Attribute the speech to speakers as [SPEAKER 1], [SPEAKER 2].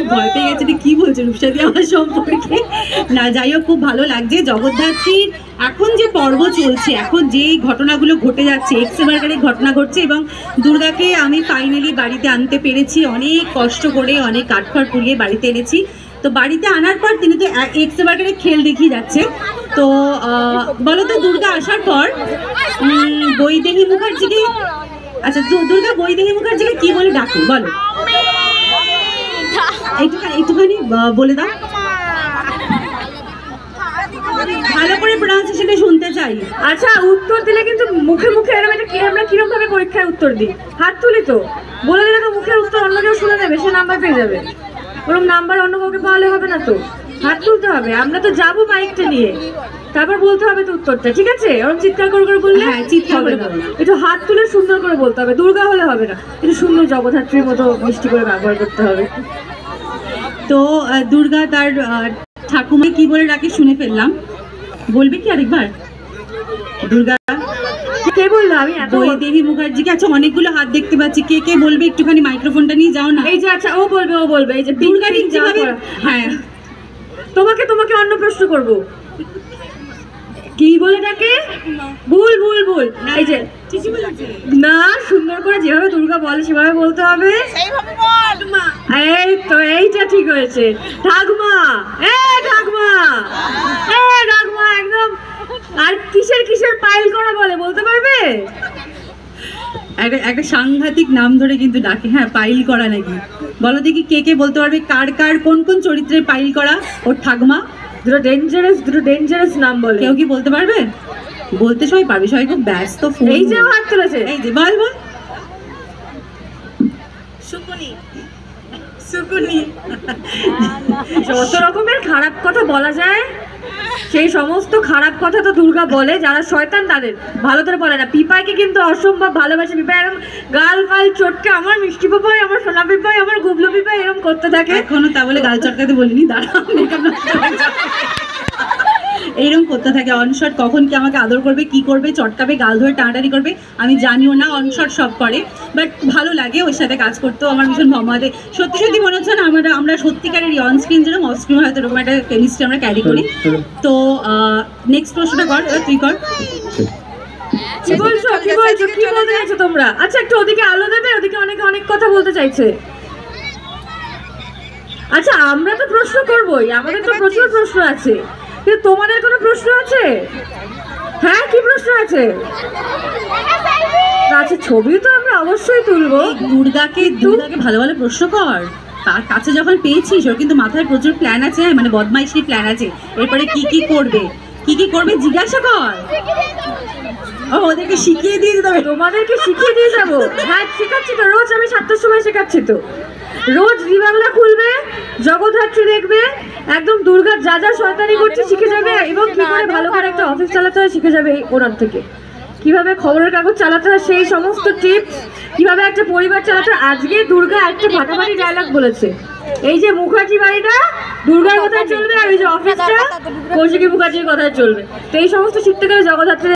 [SPEAKER 1] খুব ভয় পেয়ে গেছে যে কি বলছে রূপসাদি আমার সম্পর্কে। না যাই হোক, খুব ভালো লাগছে। জগদ্ধাত্রীর এখন যে পর্ব চলছে, এখন যে ঘটনাগুলো ঘটে যাচ্ছে, এক্সেবারকারের ঘটনা ঘটছে, এবং দুর্গাকে আমি ফাইনালি বাড়িতে আনতে পেরেছি। অনেক কষ্ট করে, অনেক কাঠখড় পুড়িয়ে বাড়িতে এনেছি। তো বাড়িতে আনার পর তিনি তো এক্সেবারকারের খেল দেখিয়ে যাচ্ছে। তো বলো তো, দুর্গা আসার পর বৈদেহী মুখার্জিকে, আচ্ছা দুর্গা বৈদেহী মুখার্জিকে কি বলে ডাকে বলো, একটুখানি বলে দাও, ভালো করে প্রোনাউন্সিয়েশনটা শুনতে চাই।
[SPEAKER 2] আচ্ছা, উত্তর দিলে কিন্তু মুখে মুখে এরকম একটা আমরা কিরকম ভাবে পরীক্ষায় উত্তর দিই? হাত তুলি তো, বলে দিলে তো মুখের উত্তর অন্য কেউ শুনে নেবে, সে নাম্বার পেয়ে যাবে। ওরকম নাম্বার অন্য কাউকে পাওয়ালে হবে না তো, হাত তুলতে হবে। আমরা তো যাবো মাইকটা নিয়ে, তারপর বলতে হবে তো উত্তরটা, ঠিক আছে? ওরকম চিৎকার করে করে বললে চিৎকার করে একটু হাত তুলে সুন্দর করে বলতে হবে। দুর্গা হলে হবে না, একটু সুন্দর জগদ্ধাত্রীর মতো মিষ্টি করে ব্যবহার করতে হবে।
[SPEAKER 1] তো দুর্গা তার ঠাকুমা কি বলে ডাকে শুনে ফেললাম, বলবে কি আরেকবার? দুর্গা
[SPEAKER 2] কে বললো? আমি
[SPEAKER 1] বৈদেহী মুখার্জিকে। আচ্ছা, অনেকগুলো হাত দেখতে পাচ্ছি, কে কে বলবে? একটুখানি মাইক্রোফোনটা নিয়ে যাও না।
[SPEAKER 2] এই যে, আচ্ছা ও বলবে এই যে
[SPEAKER 1] দুর্গা হ্যাঁ,
[SPEAKER 2] তোমাকে অন্য প্রশ্ন করব। কি বলে ডাকে? ভুল ভুল ভুল, এই যে না, সুন্দর করে যেভাবে দুর্গা বলে সেভাবে বলতে হবে। এই তো, এইটা ঠিক হয়েছে। ঠাকুমা, ঠাকুমা, ঠাকুমা একদম। আর কিসের পাইল করা বলে বলতে পারবে?
[SPEAKER 1] একটা সাংঘাতিক নাম ধরে কিন্তু ডাকে। হ্যাঁ, পাইল করা নাকি? বলো দেখি কে কে বলতে পারবে কার কার কোন কোন চরিত্রে পাইল করা ওর ঠাকুমা?
[SPEAKER 2] দুটো ডেঞ্জারাস নাম বলে।
[SPEAKER 1] কেউ কি বলতে পারবে? বলতে সবাই পারবে, সবাই খুব ব্যস্ত।
[SPEAKER 2] এই যে হাত তুলেছে,
[SPEAKER 1] এই যে বল।
[SPEAKER 2] সুকুনি। যত রকমের খারাপ কথা বলা যায়, সেই সমস্ত খারাপ কথা তো দুর্গা বলে। যারা শয়তান তাদের ভালো করে বলে না। পিপাইকে কিন্তু অসম্ভব ভালোবাসে। পিপাই এরকম গাল ফাল চটকে আমার মিষ্টি পিপাই, আমার সোনা পিপাই, আমার গুবলু পিপাই এরকম করতে থাকে।
[SPEAKER 1] এখনো তা বলে গাল চটকাতে বলিনি, দাঁড়াও এইরকম করতে থাকে। অনশট কখন কি আমাকে আদর করবে, কি করবে, চটকাবে, গাল ধরে টানাটানি করবে, আমি জানিও না। অনশট সব করে, বাট ভালো লাগে ওর সাথে কাজ করতেও। আমার ভীষণ ভমাতে সত্যি সত্যি মনে হচ্ছে না আমরা সত্যিকারের অন স্ক্রিন যেরকম অফ স্ক্রিন হয়তো এরকম একটা কেমিস্ট্রি আমরা ক্যারি করি। তো নেক্সট প্রশ্নটা কর, তুই কর।
[SPEAKER 2] কি বলছো কি বলতে চাইছো তোমরা? আচ্ছা, একটু ওদিকে আলো দেবে, ওদিকে অনেক কথা বলতে চাইছে। আচ্ছা, আমরা তো প্রশ্ন করবোই, আমাদের তো প্রচুর প্রশ্ন আছে, কিন্তু তোমাদের কোনো প্রশ্ন আছে? হ্যাঁ, কি প্রশ্ন আছে? আচ্ছা, ছবি তো আমরা অবশ্যই তুলবো।
[SPEAKER 1] দুর্গাকে ভালো ভালো প্রশ্ন কর। তার কাছে যখন পেয়েছিস, ওর কিন্তু মাথায় প্রচুর প্ল্যান আছে, মানে বদমাইশি প্ল্যান আছে। এরপরে কি করবে জিজ্ঞাসা কর। ওদেরকে শিখিয়ে দিয়ে দিতে হবে।
[SPEAKER 2] তোমাদেরকে শিখিয়ে দিয়ে যাবো? হ্যাঁ, শেখাচ্ছি তো রোজ। আমি 7টার সময় শেখাচ্ছি তো। রোজ জি বাংলা খুলবে, জগদ্ধাত্রী দেখবে, একদম দুর্গার যা যা শয়তানি করছে শিখে যাবে, এবং কি করে ভালো করে একটা অফিস চালাতে হয় শিখে যাবে ওনার থেকে। কিভাবে খবরের কাগজ চালাতে হয় সেই সমস্ত টিপস, কিভাবে একটা পরিবার চালাতে হয়। আজকে দুর্গা একটা ফাটাফাটি ডায়লগ বলেছে, এই যে মুখার্জি বাড়িটা দুর্গার কথায় চলবে, আর এই যে অফিসটা কৌশিকী মুখার্জির কথায় চলবে। তো এই সমস্ত শিখতে গেলে জগদ্ধাত্রী